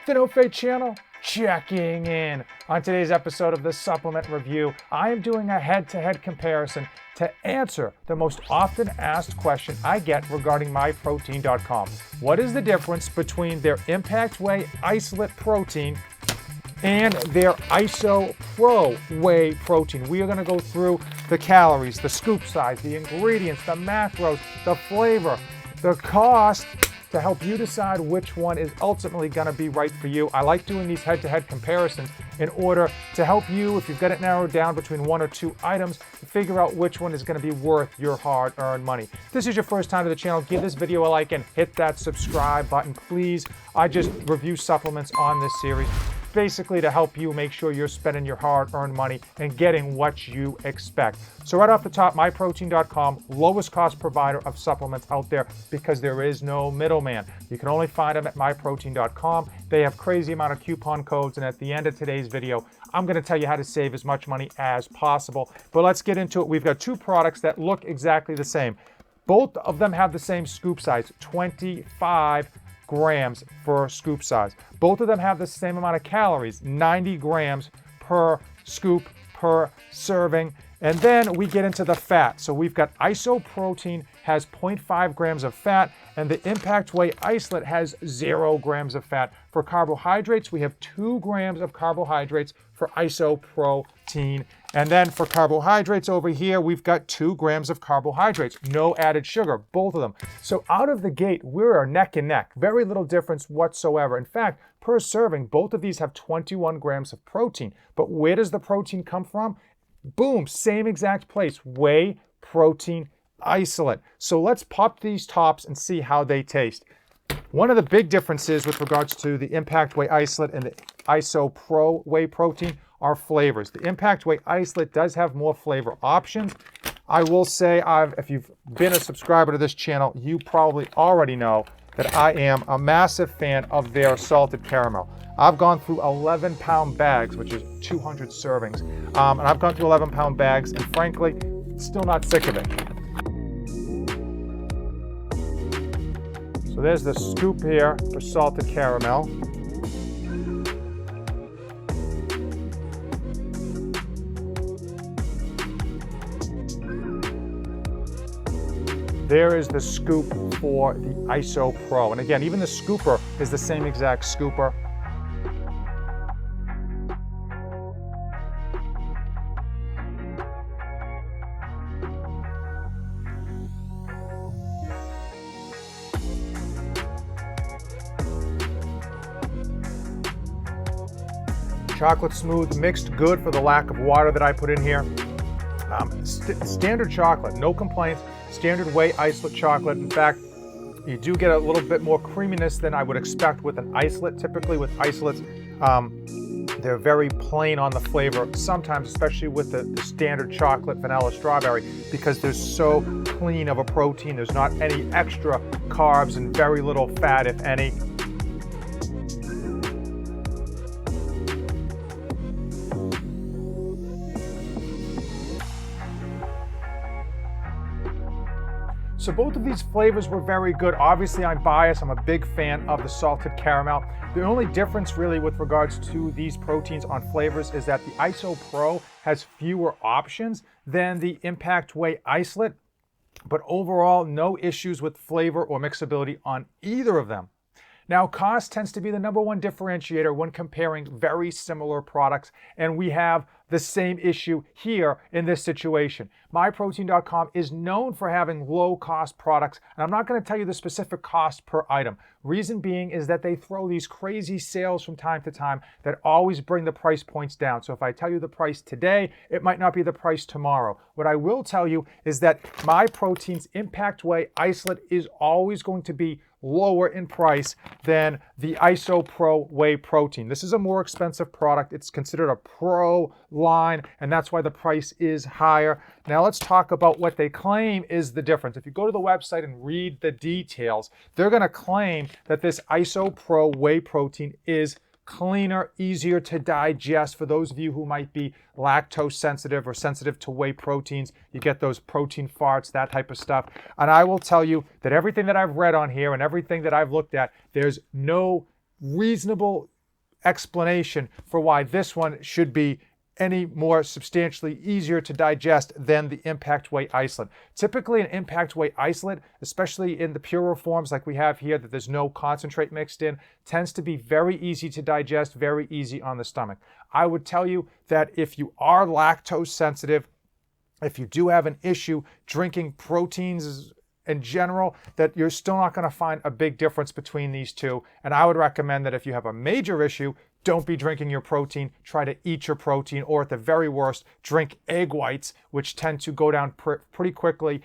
The No Fate channel checking in. On today's episode of the Supplement Review, I am doing a head-to-head comparison to answer the most often asked question I get regarding MyProtein.com. What is the difference between their Impact Whey Isolate Protein and their Iso Pro Whey Protein? We are going to go through the calories, the scoop size, the ingredients, the macros, the flavor, the cost, to help you decide which one is ultimately going to be right for you. I like doing these head-to-head comparisons in order to help you, if you've got it narrowed down between one or two items, to figure out which one is going to be worth your hard-earned money. If this is your first time to the channel, give this video a like and hit that subscribe button, please. I just review supplements on this series, basically to help you make sure you're spending your hard-earned money and getting what you expect. So right off the top, MyProtein.com, lowest cost provider of supplements out there because there is no middleman. You can only find them at MyProtein.com. They have crazy amount of coupon codes, and at the end of today's video, I'm going to tell you how to save as much money as possible. But let's get into it. We've got two products that look exactly the same. Both of them have the same scoop size, 25 grams for scoop size. Both of them have the same amount of calories, 90 grams per scoop per serving. And then we get into the fat. So we've got Iso Protein has 0.5 grams of fat, and the Impact Whey Isolate has 0 grams of fat. For carbohydrates, we have 2 grams of carbohydrates for Iso Protein. And then for carbohydrates over here, we've got 2 grams of carbohydrates, no added sugar, both of them. So out of the gate, we're neck and neck, very little difference whatsoever. In fact, per serving, both of these have 21 grams of protein. But where does the protein come from? Boom, same exact place, whey protein isolate. So let's pop these tops and see how they taste. One of the big differences with regards to the Impact Whey Isolate and the Iso Pro Whey Protein are flavors. The Impact Whey Isolate does have more flavor options. I will say, if you've been a subscriber to this channel, you probably already know that I am a massive fan of their salted caramel. I've gone through 11-pound bags, which is 200 servings, and I've gone through 11-pound bags, and frankly, still not sick of it. So there's the scoop here for salted caramel. There is the scoop for the Iso Pro. And again, even the scooper is the same exact scooper. Chocolate smooth, mixed good for the lack of water that I put in here. Standard chocolate, no complaints. Standard whey isolate chocolate. In fact, you do get a little bit more creaminess than I would expect with an isolate. Typically with isolates, they're very plain on the flavor, sometimes especially with the standard chocolate, vanilla, strawberry, because they're so clean of a protein. There's not any extra carbs and very little fat, if any. So both of these flavors were very good. Obviously, I'm biased. I'm a big fan of the salted caramel. The only difference really with regards to these proteins on flavors is that the Iso Pro has fewer options than the Impact Whey Isolate, but overall, no issues with flavor or mixability on either of them. Now, cost tends to be the #1 differentiator when comparing very similar products, and we have the same issue here in this situation. MyProtein.com is known for having low-cost products, and I'm not going to tell you the specific cost per item. Reason being is that they throw these crazy sales from time to time that always bring the price points down. So if I tell you the price today, it might not be the price tomorrow. What I will tell you is that MyProtein's Impact Whey Isolate is always going to be lower in price than the Iso Pro Whey Protein. This is a more expensive product. It's considered a pro line, and that's why the price is higher. Now let's talk about what they claim is the difference. If you go to the website and read the details, they're going to claim that this Iso Pro Whey Protein is cleaner, easier to digest for those of you who might be lactose sensitive or sensitive to whey proteins. You get those protein farts, that type of stuff. And I will tell you that everything that I've read on here and everything that I've looked at, there's no reasonable explanation for why this one should be any more substantially easier to digest than the Impact Whey Isolate. Typically an Impact Whey Isolate, especially in the purer forms like we have here that there's no concentrate mixed in, tends to be very easy to digest, very easy on the stomach. I would tell you that if you are lactose sensitive, if you do have an issue drinking proteins in general, that you're still not going to find a big difference between these two. And I would recommend that if you have a major issue, don't be drinking your protein, try to eat your protein, or at the very worst, drink egg whites, which tend to go down pretty quickly,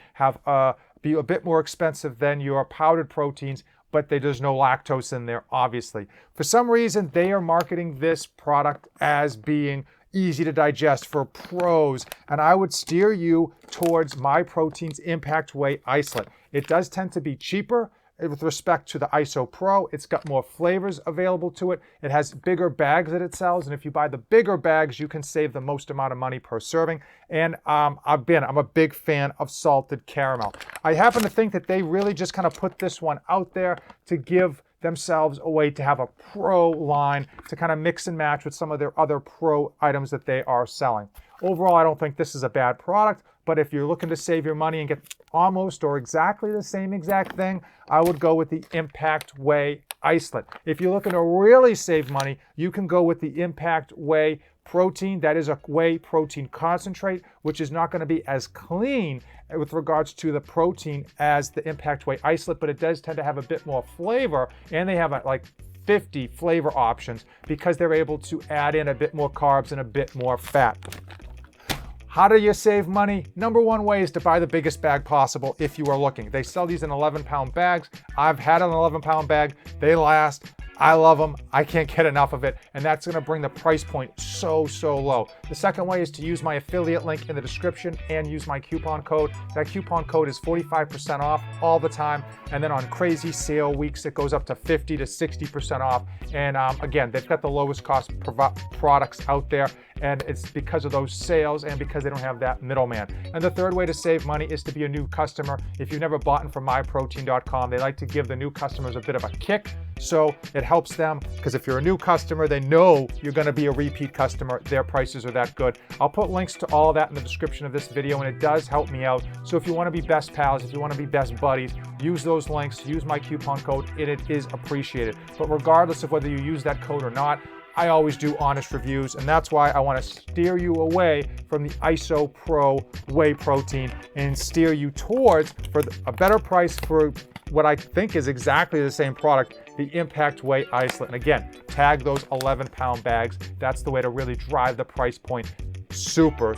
be a bit more expensive than your powdered proteins, but there's no lactose in there, obviously. For some reason, they are marketing this product as being easy to digest for pros, and I would steer you towards MyProtein's Impact Whey Isolate. It does tend to be cheaper with respect to the Iso Pro. It's got more flavors available to it. It has bigger bags that it sells, and if you buy the bigger bags, you can save the most amount of money per serving. And I'm a big fan of salted caramel. I happen to think that they really just kind of put this one out there to give themselves a way to have a pro line to kind of mix and match with some of their other pro items that they are selling. Overall, I don't think this is a bad product, but if you're looking to save your money and get almost or exactly the same exact thing, I would go with the Impact Whey Isolate. If you're looking to really save money, you can go with the Impact Whey Protein. That is a whey protein concentrate, which is not going to be as clean with regards to the protein as the Impact Whey Isolate, but it does tend to have a bit more flavor, and they have like 50 flavor options because they're able to add in a bit more carbs and a bit more fat. How do you save money? Number one way is to buy the biggest bag possible if you are looking. They sell these in 11-pound bags. I've had an 11-pound bag. They last. I love them. I can't get enough of it. And that's going to bring the price point so low. The second way is to use my affiliate link in the description and use my coupon code. That coupon code is 45% off all the time. And then on crazy sale weeks, it goes up to 50 to 60% off. And again, they've got the lowest cost products out there. And it's because of those sales and because they don't have that middleman. And the third way to save money is to be a new customer. If you've never bought from MyProtein.com, they like to give the new customers a bit of a kick. So it helps them because if you're a new customer, they know you're going to be a repeat customer. Their prices are that good. I'll put links to all of that in the description of this video, and it does help me out. So if you want to be best pals, if you want to be best buddies, use those links, use my coupon code, and it is appreciated. But regardless of whether you use that code or not, I always do honest reviews, and that's why I want to steer you away from the Iso Pro Whey Protein and steer you towards, for a better price for what I think is exactly the same product, the Impact Whey Isolate. And again, tag those 11-pound bags. That's the way to really drive the price point super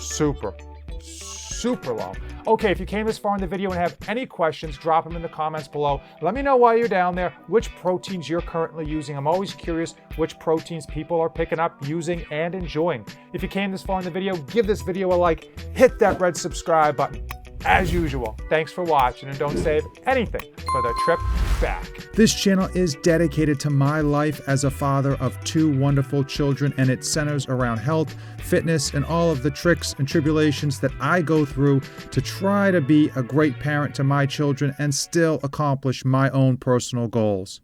low. Okay, if you came this far in the video and have any questions, drop them in the comments below. Let me know while you're down there which proteins you're currently using. I'm always curious which proteins people are picking up, using, and enjoying. If you came this far in the video, give this video a like, hit that red subscribe button. As usual, thanks for watching, and don't save anything for the trip back. This channel is dedicated to my life as a father of 2 wonderful children, and it centers around health, fitness, and all of the tricks and tribulations that I go through to try to be a great parent to my children and still accomplish my own personal goals.